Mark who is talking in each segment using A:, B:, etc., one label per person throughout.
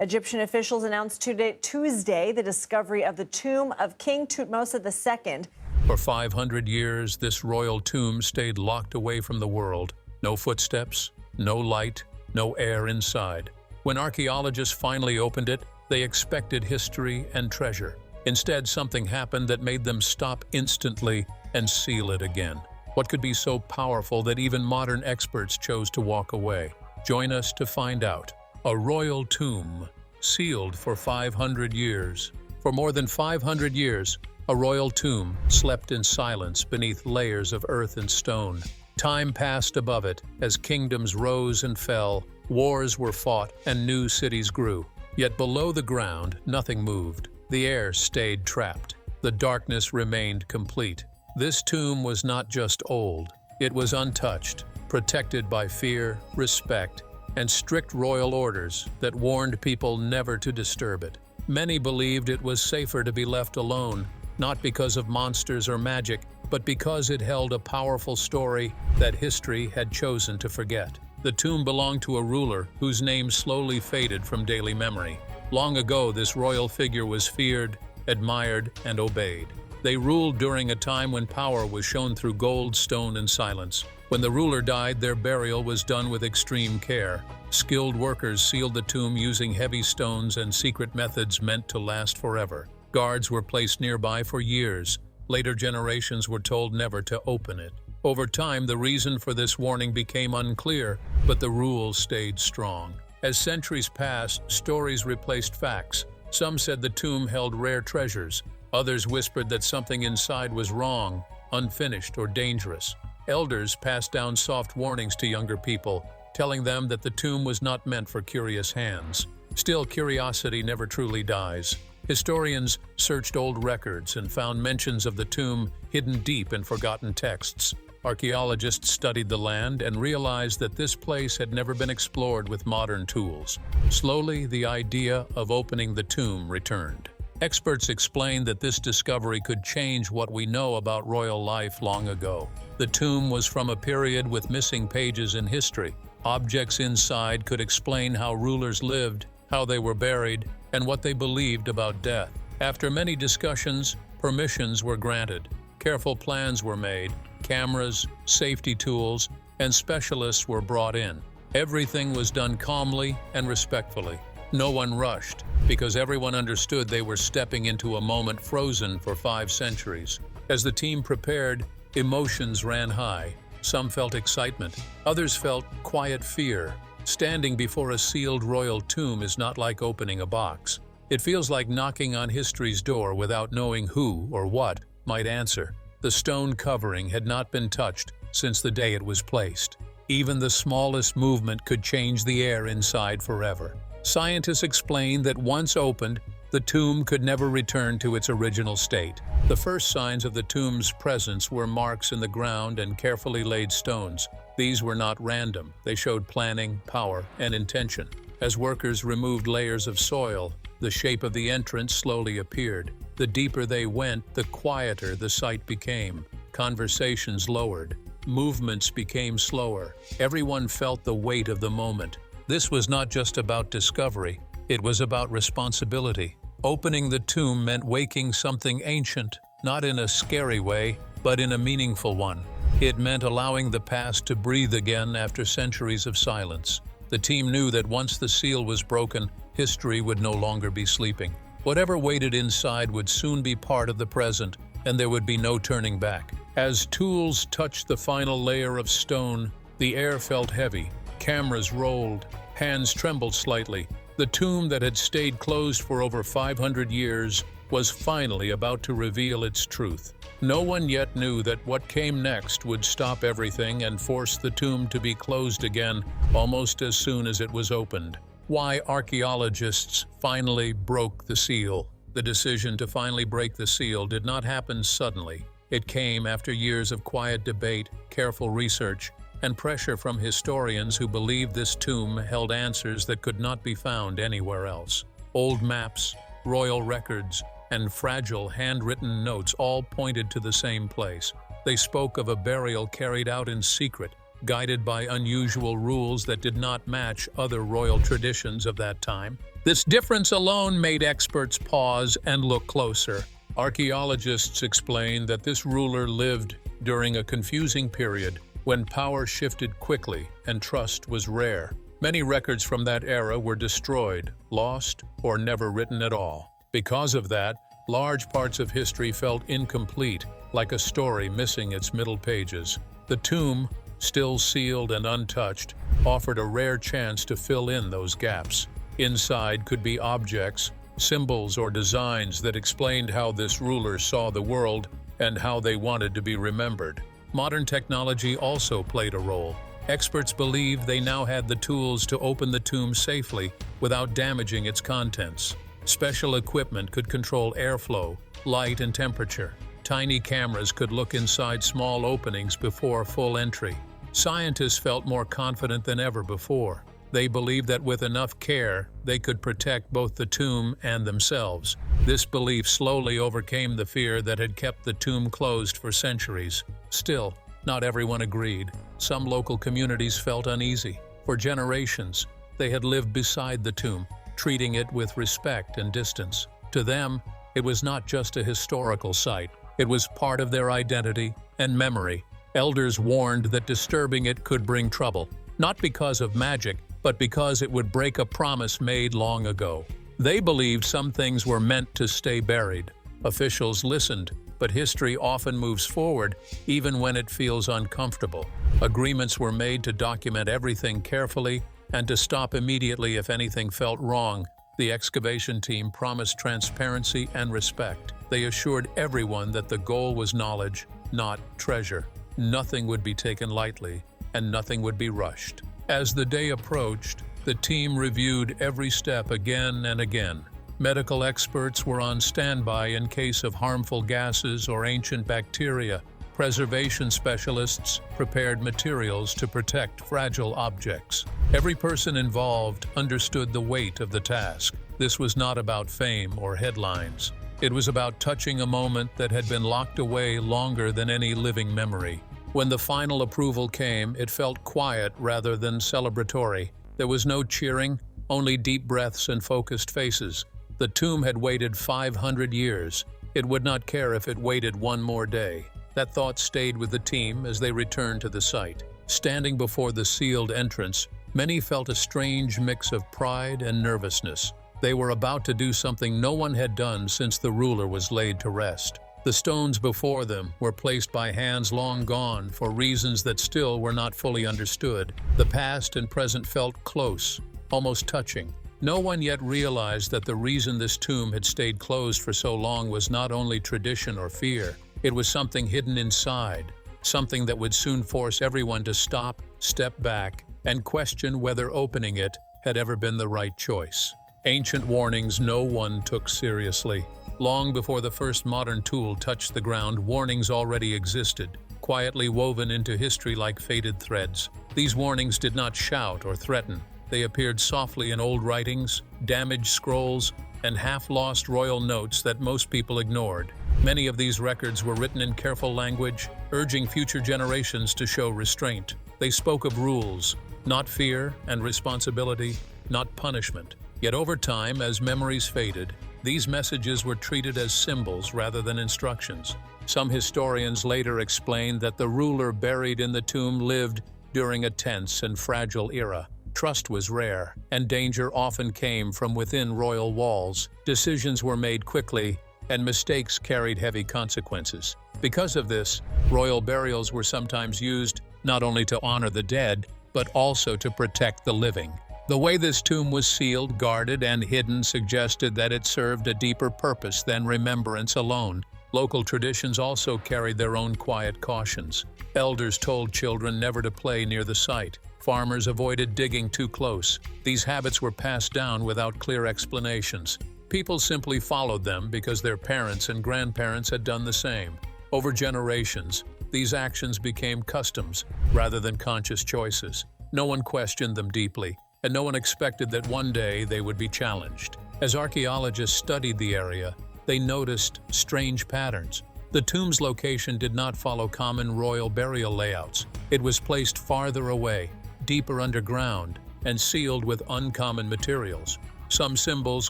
A: Egyptian officials announced Tuesday the discovery of the tomb of King Thutmose II.
B: For 500 years, this royal tomb stayed locked away from the world. No footsteps, no light, no air inside. When archaeologists finally opened it, they expected history and treasure. Instead, something happened that made them stop instantly and seal it again. What could be so powerful that even modern experts chose to walk away? Join us to find out. A royal tomb, sealed for 500 years. For more than 500 years, a royal tomb slept in silence beneath layers of earth and stone. Time passed above it as kingdoms rose and fell, wars were fought, and new cities grew. Yet below the ground, nothing moved. The air stayed trapped. The darkness remained complete. This tomb was not just old, it was untouched, protected by fear, respect, and strict royal orders that warned people never to disturb it. Many believed it was safer to be left alone, not because of monsters or magic, but because it held a powerful story that history had chosen to forget. The tomb belonged to a ruler whose name slowly faded from daily memory. Long ago, this royal figure was feared, admired, and obeyed. They ruled during a time when power was shown through gold, stone, and silence. When the ruler died, their burial was done with extreme care. Skilled workers sealed the tomb using heavy stones and secret methods meant to last forever. Guards were placed nearby for years. Later generations were told never to open it. Over time, the reason for this warning became unclear, but the rules stayed strong. As centuries passed, stories replaced facts. Some said the tomb held rare treasures. Others whispered that something inside was wrong, unfinished, or dangerous. Elders passed down soft warnings to younger people, telling them that the tomb was not meant for curious hands. Still, curiosity never truly dies. Historians searched old records and found mentions of the tomb hidden deep in forgotten texts. Archaeologists studied the land and realized that this place had never been explored with modern tools. Slowly, the idea of opening the tomb returned. Experts explained that this discovery could change what we know about royal life long ago. The tomb was from a period with missing pages in history. Objects inside could explain how rulers lived, how they were buried, and what they believed about death. After many discussions, permissions were granted. Careful plans were made. Cameras, safety tools, and specialists were brought in. Everything was done calmly and respectfully. No one rushed, because everyone understood they were stepping into a moment frozen for 5 centuries. As the team prepared, emotions ran high. Some felt excitement, others felt quiet fear. Standing before a sealed royal tomb is not like opening a box. It feels like knocking on history's door without knowing who or what might answer. The stone covering had not been touched since the day it was placed. Even the smallest movement could change the air inside forever. Scientists explained that once opened, the tomb could never return to its original state. The first signs of the tomb's presence were marks in the ground and carefully laid stones. These were not random. They showed planning, power, and intention. As workers removed layers of soil, the shape of the entrance slowly appeared. The deeper they went, the quieter the sight became. Conversations lowered. Movements became slower. Everyone felt the weight of the moment. This was not just about discovery, it was about responsibility. Opening the tomb meant waking something ancient, not in a scary way, but in a meaningful one. It meant allowing the past to breathe again after centuries of silence. The team knew that once the seal was broken, history would no longer be sleeping. Whatever waited inside would soon be part of the present, and there would be no turning back. As tools touched the final layer of stone, the air felt heavy. Cameras rolled, hands trembled slightly. The tomb that had stayed closed for over 500 years was finally about to reveal its truth. No one yet knew that what came next would stop everything and force the tomb to be closed again almost as soon as it was opened. Why archaeologists finally broke the seal. The decision to finally break the seal did not happen suddenly. It came after years of quiet debate, careful research, and pressure from historians who believed this tomb held answers that could not be found anywhere else. Old maps, royal records, and fragile handwritten notes all pointed to the same place. They spoke of a burial carried out in secret, guided by unusual rules that did not match other royal traditions of that time. This difference alone made experts pause and look closer. Archaeologists explain that this ruler lived during a confusing period when power shifted quickly and trust was rare. Many records from that era were destroyed, lost, or never written at all. Because of that, large parts of history felt incomplete, like a story missing its middle pages. The tomb, still sealed and untouched, offered a rare chance to fill in those gaps. Inside could be objects, symbols, or designs that explained how this ruler saw the world and how they wanted to be remembered. Modern technology also played a role. Experts believe they now had the tools to open the tomb safely without damaging its contents. Special equipment could control airflow, light, and temperature. Tiny cameras could look inside small openings before full entry. Scientists felt more confident than ever before. They believed that with enough care, they could protect both the tomb and themselves. This belief slowly overcame the fear that had kept the tomb closed for centuries. Still, not everyone agreed. Some local communities felt uneasy. For generations, they had lived beside the tomb, treating it with respect and distance. To them, it was not just a historical site. It was part of their identity and memory. Elders warned that disturbing it could bring trouble, not because of magic, but because it would break a promise made long ago. They believed some things were meant to stay buried. Officials listened, but history often moves forward even when it feels uncomfortable. Agreements were made to document everything carefully and to stop immediately if anything felt wrong. The excavation team promised transparency and respect. They assured everyone that the goal was knowledge, not treasure. Nothing would be taken lightly, and nothing would be rushed. As the day approached, the team reviewed every step again and again. Medical experts were on standby in case of harmful gases or ancient bacteria. Preservation specialists prepared materials to protect fragile objects. Every person involved understood the weight of the task. This was not about fame or headlines. It was about touching a moment that had been locked away longer than any living memory. When the final approval came, it felt quiet rather than celebratory. There was no cheering, only deep breaths and focused faces. The tomb had waited 500 years. It would not care if it waited one more day. That thought stayed with the team as they returned to the site. Standing before the sealed entrance, many felt a strange mix of pride and nervousness. They were about to do something no one had done since the ruler was laid to rest. The stones before them were placed by hands long gone for reasons that still were not fully understood. The past and present felt close, almost touching. No one yet realized that the reason this tomb had stayed closed for so long was not only tradition or fear. It was something hidden inside, something that would soon force everyone to stop, step back, and question whether opening it had ever been the right choice. Ancient warnings no one took seriously. Long before the first modern tool touched the ground, warnings already existed, quietly woven into history like faded threads. These warnings did not shout or threaten. They appeared softly in old writings, damaged scrolls, and half-lost royal notes that most people ignored. Many of these records were written in careful language, urging future generations to show restraint. They spoke of rules, not fear, and responsibility, not punishment. Yet over time, as memories faded, these messages were treated as symbols rather than instructions. Some historians later explained that the ruler buried in the tomb lived during a tense and fragile era. Trust was rare, and danger often came from within royal walls. Decisions were made quickly, and mistakes carried heavy consequences. Because of this, royal burials were sometimes used not only to honor the dead, but also to protect the living. The way this tomb was sealed, guarded, and hidden suggested that it served a deeper purpose than remembrance alone. Local traditions also carried their own quiet cautions. Elders told children never to play near the site. Farmers avoided digging too close. These habits were passed down without clear explanations. People simply followed them because their parents and grandparents had done the same. Over generations, these actions became customs rather than conscious choices. No one questioned them deeply, and no one expected that one day they would be challenged. As archaeologists studied the area, they noticed strange patterns. The tomb's location did not follow common royal burial layouts. It was placed farther away, deeper underground, and sealed with uncommon materials. Some symbols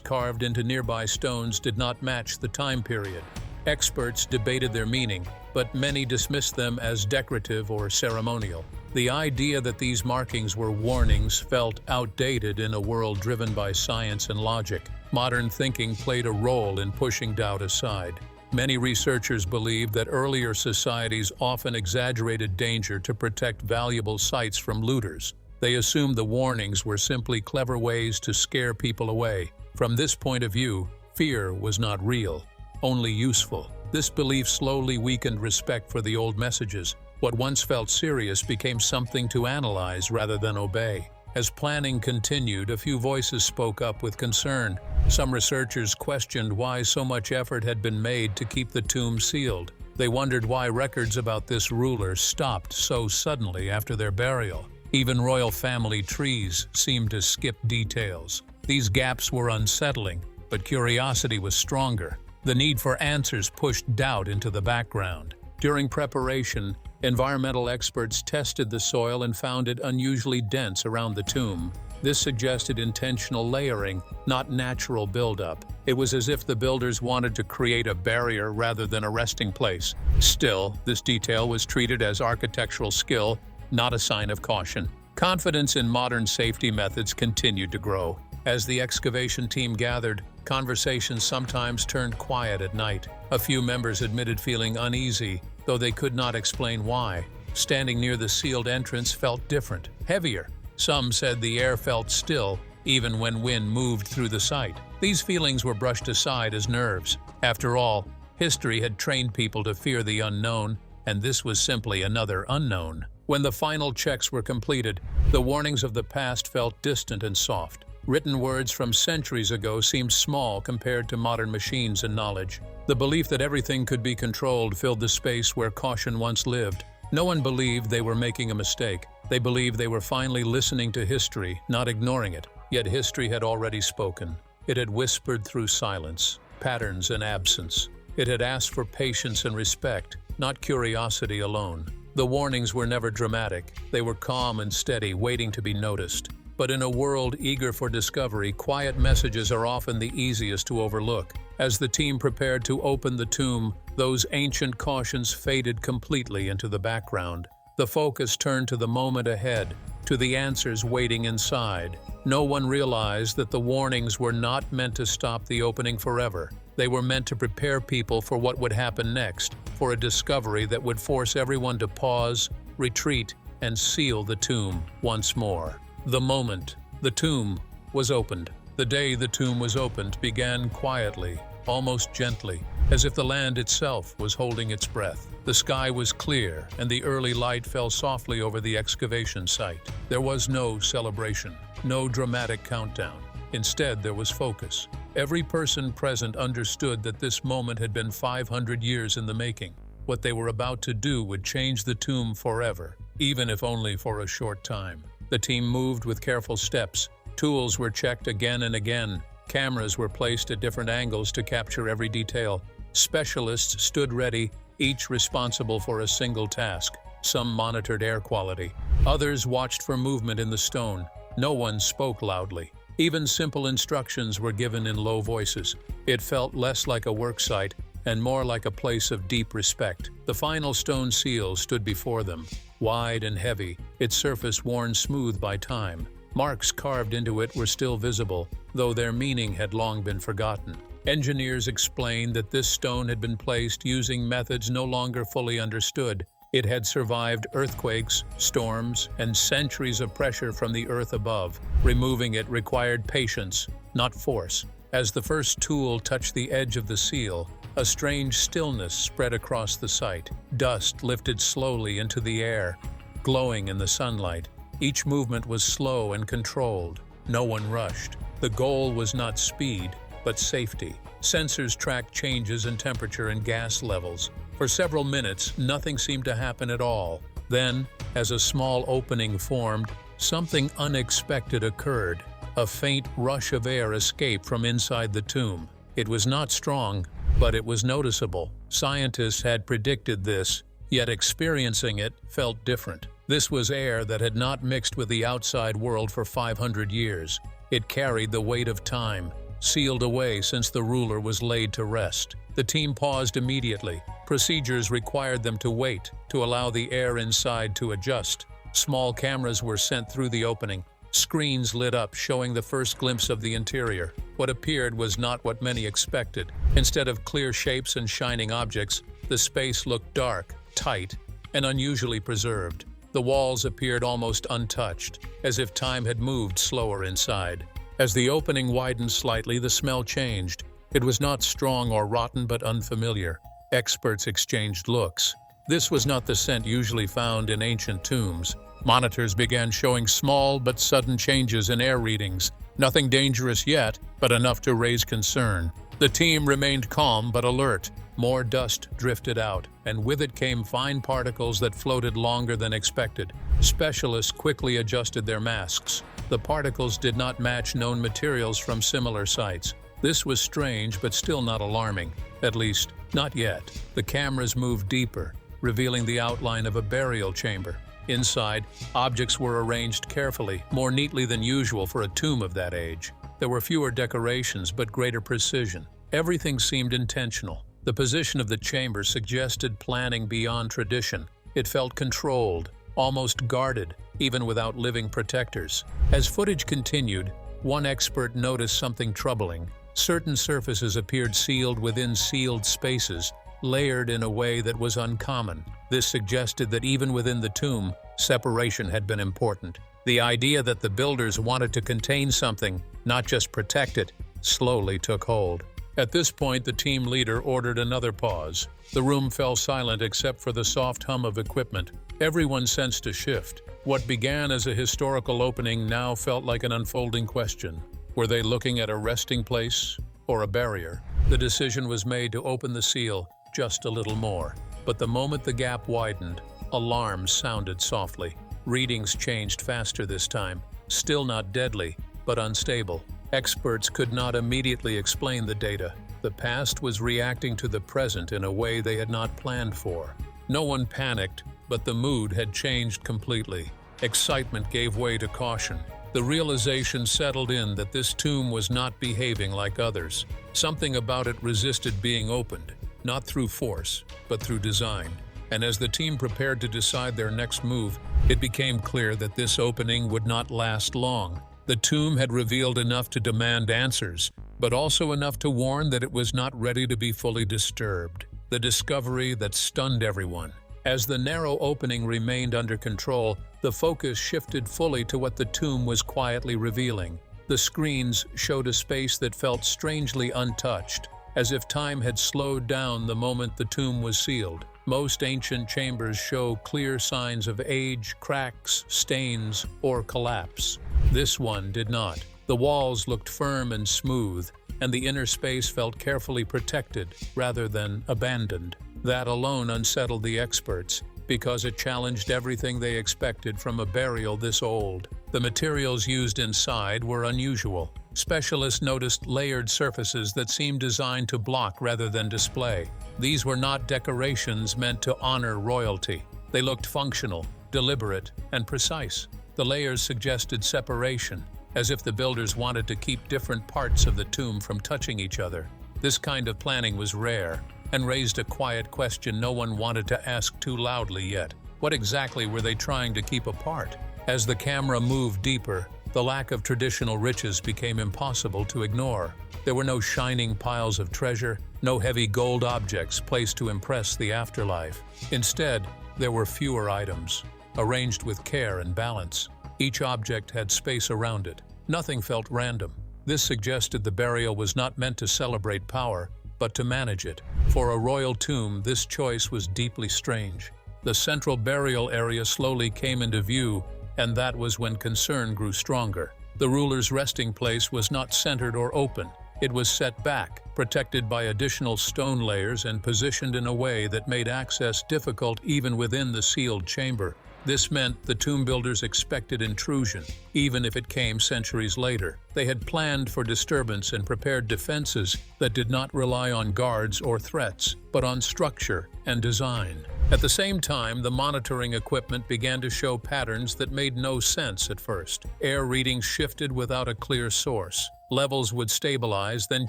B: carved into nearby stones did not match the time period. Experts debated their meaning, but many dismissed them as decorative or ceremonial. The idea that these markings were warnings felt outdated in a world driven by science and logic. Modern thinking played a role in pushing doubt aside. Many researchers believe that earlier societies often exaggerated danger to protect valuable sites from looters. They assumed the warnings were simply clever ways to scare people away. From this point of view, fear was not real, only useful. This belief slowly weakened respect for the old messages. What once felt serious became something to analyze rather than obey. As planning continued, a few voices spoke up with concern. Some researchers questioned why so much effort had been made to keep the tomb sealed. They wondered why records about this ruler stopped so suddenly after their burial. Even royal family trees seemed to skip details. These gaps were unsettling, but curiosity was stronger. The need for answers pushed doubt into the background. During preparation, environmental experts tested the soil and found it unusually dense around the tomb. This suggested intentional layering, not natural buildup. It was as if the builders wanted to create a barrier rather than a resting place. Still, this detail was treated as architectural skill, not a sign of caution. Confidence in modern safety methods continued to grow. As the excavation team gathered, conversations sometimes turned quiet at night. A few members admitted feeling uneasy, though they could not explain why. Standing near the sealed entrance felt different, heavier. Some said the air felt still, even when wind moved through the site. These feelings were brushed aside as nerves. After all, history had trained people to fear the unknown, and this was simply another unknown. When the final checks were completed, the warnings of the past felt distant and soft. Written words from centuries ago seemed small compared to modern machines and knowledge. The belief that everything could be controlled filled the space where caution once lived. No one believed they were making a mistake. They believed they were finally listening to history, not ignoring it. Yet history had already spoken. It had whispered through silence, patterns and absence. It had asked for patience and respect, not curiosity alone. The warnings were never dramatic. They were calm and steady, waiting to be noticed. But in a world eager for discovery, quiet messages are often the easiest to overlook. As the team prepared to open the tomb, those ancient cautions faded completely into the background. The focus turned to the moment ahead, to the answers waiting inside. No one realized that the warnings were not meant to stop the opening forever. They were meant to prepare people for what would happen next, for a discovery that would force everyone to pause, retreat, and seal the tomb once more. The moment the tomb was opened. The day the tomb was opened began quietly, almost gently, as if the land itself was holding its breath. The sky was clear, and the early light fell softly over the excavation site. There was no celebration, no dramatic countdown. Instead, there was focus. Every person present understood that this moment had been 500 years in the making. What they were about to do would change the tomb forever, even if only for a short time. The team moved with careful steps. Tools were checked again and again. Cameras were placed at different angles to capture every detail. Specialists stood ready, each responsible for a single task. Some monitored air quality. Others watched for movement in the stone. No one spoke loudly. Even simple instructions were given in low voices. It felt less like a work site and more like a place of deep respect. The final stone seal stood before them, wide and heavy, its surface worn smooth by time. Marks carved into it were still visible, though their meaning had long been forgotten. Engineers explained that this stone had been placed using methods no longer fully understood. It had survived earthquakes, storms, and centuries of pressure from the earth above. Removing it required patience, not force. As the first tool touched the edge of the seal, a strange stillness spread across the site. Dust lifted slowly into the air, glowing in the sunlight. Each movement was slow and controlled. No one rushed. The goal was not speed, but safety. Sensors tracked changes in temperature and gas levels. For several minutes, nothing seemed to happen at all. Then, as a small opening formed, something unexpected occurred. A faint rush of air escaped from inside the tomb. It was not strong, but it was noticeable. Scientists had predicted this, yet experiencing it felt different. This was air that had not mixed with the outside world for 500 years. It carried the weight of time, sealed away since the ruler was laid to rest. The team paused immediately. Procedures required them to wait, to allow the air inside to adjust. Small cameras were sent through the opening. Screens lit up, showing the first glimpse of the interior. What appeared was not what many expected. Instead of clear shapes and shining objects, the space looked dark, tight, and unusually preserved. The walls appeared almost untouched, as if time had moved slower inside. As the opening widened slightly, the smell changed. It was not strong or rotten, but unfamiliar. Experts exchanged looks. This was not the scent usually found in ancient tombs. Monitors began showing small but sudden changes in air readings. Nothing dangerous yet, but enough to raise concern. The team remained calm but alert. More dust drifted out, and with it came fine particles that floated longer than expected. Specialists quickly adjusted their masks. The particles did not match known materials from similar sites. This was strange, but still not alarming. At least, not yet. The cameras moved deeper, revealing the outline of a burial chamber. Inside, objects were arranged carefully, more neatly than usual for a tomb of that age. There were fewer decorations, but greater precision. Everything seemed intentional. The position of the chamber suggested planning beyond tradition. It felt controlled, almost guarded, even without living protectors. As footage continued, one expert noticed something troubling. Certain surfaces appeared sealed within sealed spaces, layered in a way that was uncommon. This suggested that even within the tomb, separation had been important. The idea that the builders wanted to contain something, not just protect it, slowly took hold. At this point, the team leader ordered another pause. The room fell silent except for the soft hum of equipment. Everyone sensed a shift. What began as a historical opening now felt like an unfolding question. Were they looking at a resting place or a barrier? The decision was made to open the seal just a little more. But the moment the gap widened, alarms sounded softly. Readings changed faster this time. Still not deadly, but unstable. Experts could not immediately explain the data. The past was reacting to the present in a way they had not planned for. No one panicked, but the mood had changed completely. Excitement gave way to caution. The realization settled in that this tomb was not behaving like others. Something about it resisted being opened, not through force, but through design. And as the team prepared to decide their next move, it became clear that this opening would not last long. The tomb had revealed enough to demand answers, but also enough to warn that it was not ready to be fully disturbed. The discovery that stunned everyone. As the narrow opening remained under control, the focus shifted fully to what the tomb was quietly revealing. The screens showed a space that felt strangely untouched, as if time had slowed down the moment the tomb was sealed. Most ancient chambers show clear signs of age, cracks, stains, or collapse. This one did not. The walls looked firm and smooth, and the inner space felt carefully protected rather than abandoned. That alone unsettled the experts, because it challenged everything they expected from a burial this old. The materials used inside were unusual. Specialists noticed layered surfaces that seemed designed to block rather than display. These were not decorations meant to honor royalty. They looked functional, deliberate, and precise. The layers suggested separation, as if the builders wanted to keep different parts of the tomb from touching each other. This kind of planning was rare, and raised a quiet question no one wanted to ask too loudly yet. What exactly were they trying to keep apart? As the camera moved deeper, the lack of traditional riches became impossible to ignore. There were no shining piles of treasure, no heavy gold objects placed to impress the afterlife. Instead, there were fewer items, arranged with care and balance. Each object had space around it. Nothing felt random. This suggested the burial was not meant to celebrate power, but to manage it. For a royal tomb, this choice was deeply strange. The central burial area slowly came into view, and that was when concern grew stronger. The ruler's resting place was not centered or open. It was set back, protected by additional stone layers and positioned in a way that made access difficult even within the sealed chamber. This meant the tomb builders expected intrusion, even if it came centuries later. They had planned for disturbance and prepared defenses that did not rely on guards or threats, but on structure and design. At the same time, the monitoring equipment began to show patterns that made no sense at first. Air readings shifted without a clear source. Levels would stabilize, then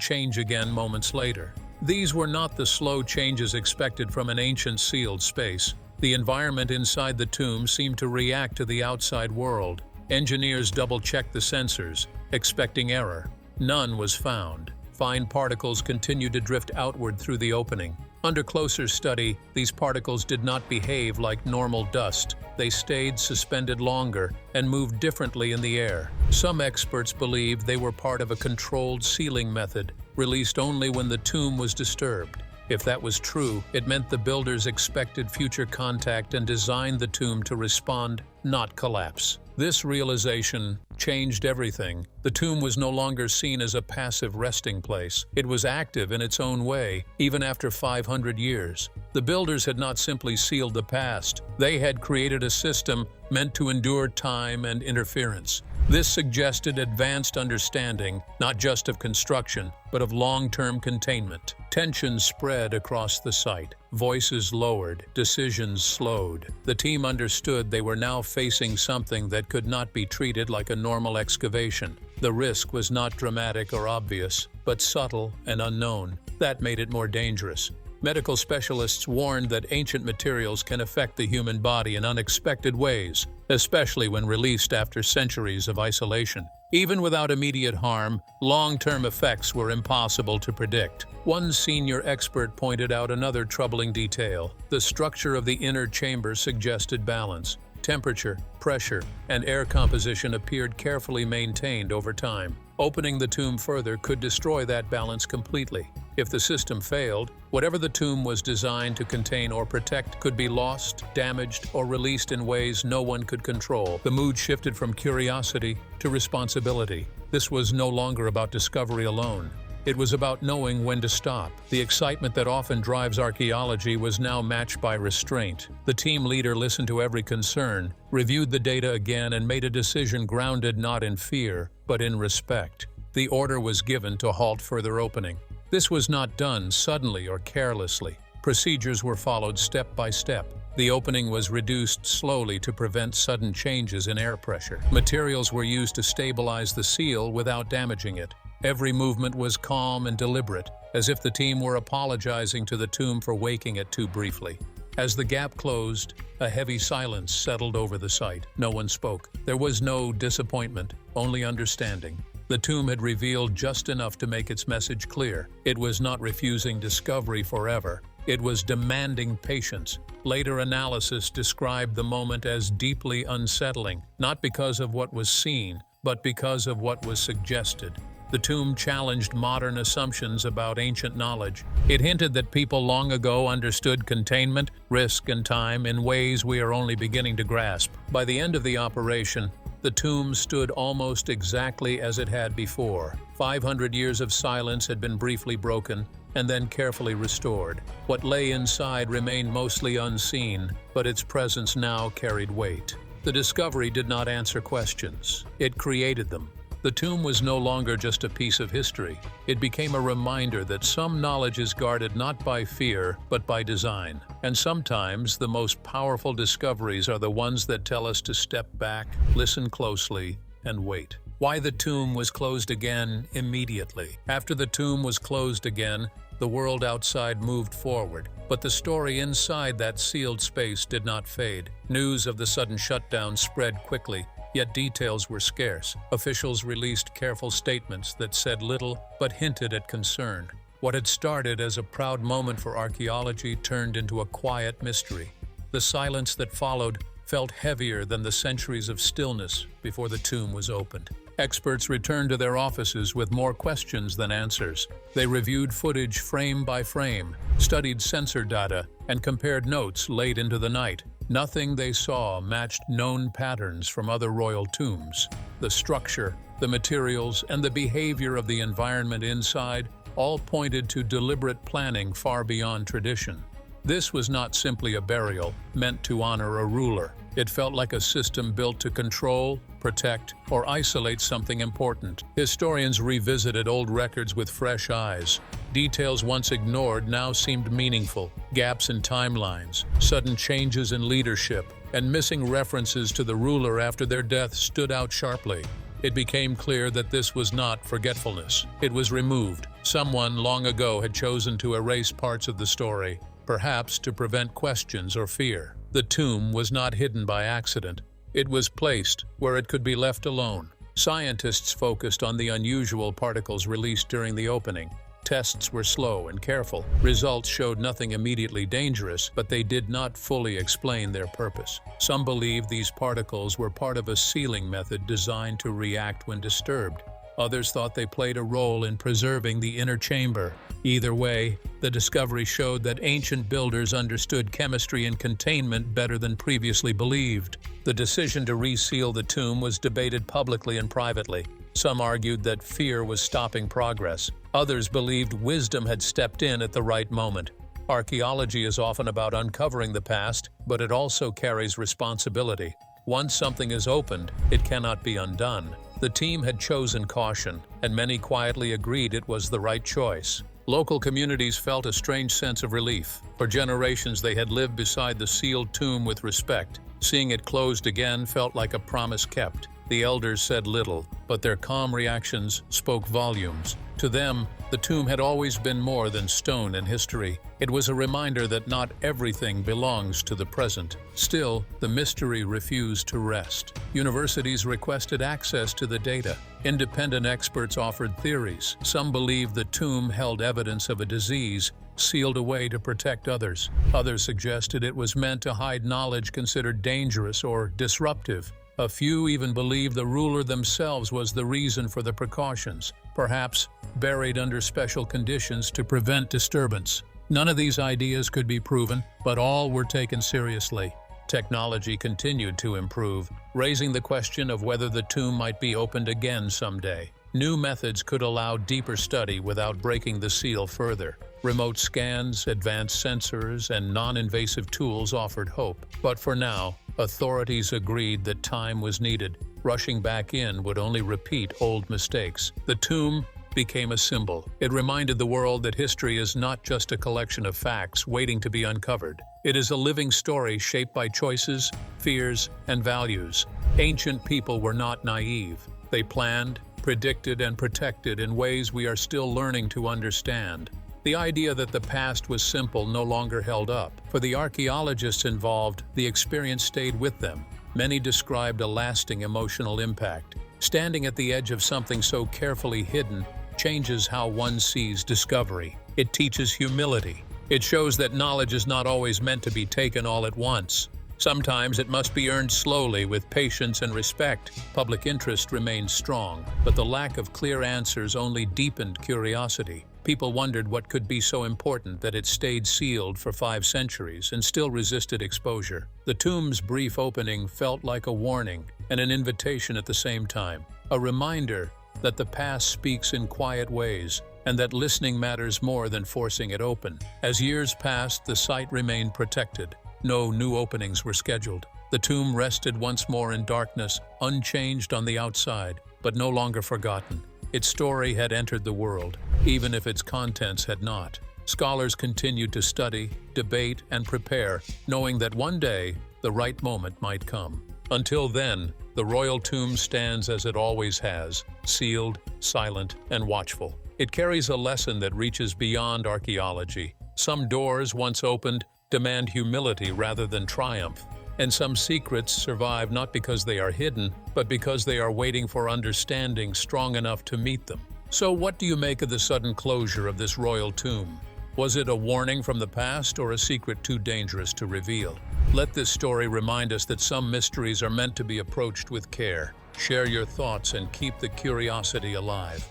B: change again moments later. These were not the slow changes expected from an ancient sealed space. The environment inside the tomb seemed to react to the outside world. Engineers double-checked the sensors, expecting error. None was found. Fine particles continued to drift outward through the opening. Under closer study, these particles did not behave like normal dust. They stayed suspended longer and moved differently in the air. Some experts believed they were part of a controlled sealing method, released only when the tomb was disturbed. If that was true, it meant the builders expected future contact and designed the tomb to respond, not collapse. This realization changed everything. The tomb was no longer seen as a passive resting place. It was active in its own way, even after 500 years. The builders had not simply sealed the past. They had created a system meant to endure time and interference. This suggested advanced understanding, not just of construction, but of long-term containment. Tension spread across the site. Voices lowered, decisions slowed. The team understood they were now facing something that could not be treated like a normal excavation. The risk was not dramatic or obvious, but subtle and unknown. That made it more dangerous. Medical specialists warned that ancient materials can affect the human body in unexpected ways, especially when released after centuries of isolation. Even without immediate harm, long-term effects were impossible to predict. One senior expert pointed out another troubling detail. The structure of the inner chamber suggested balance. Temperature, pressure, and air composition appeared carefully maintained over time. Opening the tomb further could destroy that balance completely. If the system failed, whatever the tomb was designed to contain or protect could be lost, damaged, or released in ways no one could control. The mood shifted from curiosity to responsibility. This was no longer about discovery alone. It was about knowing when to stop. The excitement that often drives archaeology was now matched by restraint. The team leader listened to every concern, reviewed the data again, and made a decision grounded not in fear, but in respect. The order was given to halt further opening. This was not done suddenly or carelessly. Procedures were followed step by step. The opening was reduced slowly to prevent sudden changes in air pressure. Materials were used to stabilize the seal without damaging it. Every movement was calm and deliberate, as if the team were apologizing to the tomb for waking it too briefly. As the gap closed, a heavy silence settled over the site. No one spoke. There was no disappointment, only understanding. The tomb had revealed just enough to make its message clear. It was not refusing discovery forever. It was demanding patience. Later analysis described the moment as deeply unsettling, not because of what was seen, but because of what was suggested. The tomb challenged modern assumptions about ancient knowledge. It hinted that people long ago understood containment, risk, and time in ways we are only beginning to grasp. By the end of the operation, the tomb stood almost exactly as it had before. 500 years of silence had been briefly broken and then carefully restored. What lay inside remained mostly unseen, but its presence now carried weight. The discovery did not answer questions. It created them. The tomb was no longer just a piece of history. It became a reminder that some knowledge is guarded not by fear, but by design. And sometimes the most powerful discoveries are the ones that tell us to step back, listen closely, and wait. Why the tomb was closed again immediately. After the tomb was closed again, the world outside moved forward, but the story inside that sealed space did not fade. News of the sudden shutdown spread quickly, yet details were scarce. Officials released careful statements that said little but hinted at concern. What had started as a proud moment for archaeology turned into a quiet mystery. The silence that followed felt heavier than the centuries of stillness before the tomb was opened. Experts returned to their offices with more questions than answers. They reviewed footage frame by frame, studied sensor data, and compared notes late into the night. Nothing they saw matched known patterns from other royal tombs. The structure, the materials, and the behavior of the environment inside all pointed to deliberate planning far beyond tradition. This was not simply a burial meant to honor a ruler. It felt like a system built to control, protect, or isolate something important. Historians revisited old records with fresh eyes. Details once ignored now seemed meaningful. Gaps in timelines, sudden changes in leadership, and missing references to the ruler after their death stood out sharply. It became clear that this was not forgetfulness. It was removed. Someone long ago had chosen to erase parts of the story, perhaps to prevent questions or fear. The tomb was not hidden by accident. It was placed where it could be left alone. Scientists focused on the unusual particles released during the opening. Tests were slow and careful. Results showed nothing immediately dangerous, but they did not fully explain their purpose. Some believed these particles were part of a sealing method designed to react when disturbed. Others thought they played a role in preserving the inner chamber. Either way, the discovery showed that ancient builders understood chemistry and containment better than previously believed. The decision to reseal the tomb was debated publicly and privately. Some argued that fear was stopping progress. Others believed wisdom had stepped in at the right moment. Archaeology is often about uncovering the past, but it also carries responsibility. Once something is opened, it cannot be undone. The team had chosen caution, and many quietly agreed it was the right choice. Local communities felt a strange sense of relief. For generations, they had lived beside the sealed tomb with respect. Seeing it closed again felt like a promise kept. The elders said little, but their calm reactions spoke volumes. To them, the tomb had always been more than stone and history. It was a reminder that not everything belongs to the present. Still, the mystery refused to rest. Universities requested access to the data. Independent experts offered theories. Some believed the tomb held evidence of a disease sealed away to protect others. Others suggested it was meant to hide knowledge considered dangerous or disruptive. A few even believed the ruler themselves was the reason for the precautions, perhaps buried under special conditions to prevent disturbance. None of these ideas could be proven, but all were taken seriously. Technology continued to improve, raising the question of whether the tomb might be opened again someday. New methods could allow deeper study without breaking the seal further. Remote scans, advanced sensors, and non-invasive tools offered hope. But for now, authorities agreed that time was needed. Rushing back in would only repeat old mistakes. The tomb became a symbol. It reminded the world that history is not just a collection of facts waiting to be uncovered. It is a living story shaped by choices, fears, and values. Ancient people were not naive. They planned, predicted, and protected in ways we are still learning to understand. The idea that the past was simple no longer held up. For the archaeologists involved, the experience stayed with them. Many described a lasting emotional impact. Standing at the edge of something so carefully hidden changes how one sees discovery. It teaches humility. It shows that knowledge is not always meant to be taken all at once. Sometimes it must be earned slowly with patience and respect. Public interest remained strong, but the lack of clear answers only deepened curiosity. People wondered what could be so important that it stayed sealed for 5 centuries and still resisted exposure. The tomb's brief opening felt like a warning and an invitation at the same time, a reminder that the past speaks in quiet ways and that listening matters more than forcing it open. As years passed, the site remained protected. No new openings were scheduled. The tomb rested once more in darkness, unchanged on the outside, but no longer forgotten. Its story had entered the world, even if its contents had not. Scholars continued to study, debate, and prepare, knowing that one day the right moment might come. Until then, the royal tomb stands as it always has, sealed, silent, and watchful. It carries a lesson that reaches beyond archaeology. Some doors, once opened, demand humility rather than triumph. And some secrets survive not because they are hidden, but because they are waiting for understanding strong enough to meet them. So what do you make of the sudden closure of this royal tomb? Was it a warning from the past or a secret too dangerous to reveal? Let this story remind us that some mysteries are meant to be approached with care. Share your thoughts and keep the curiosity alive.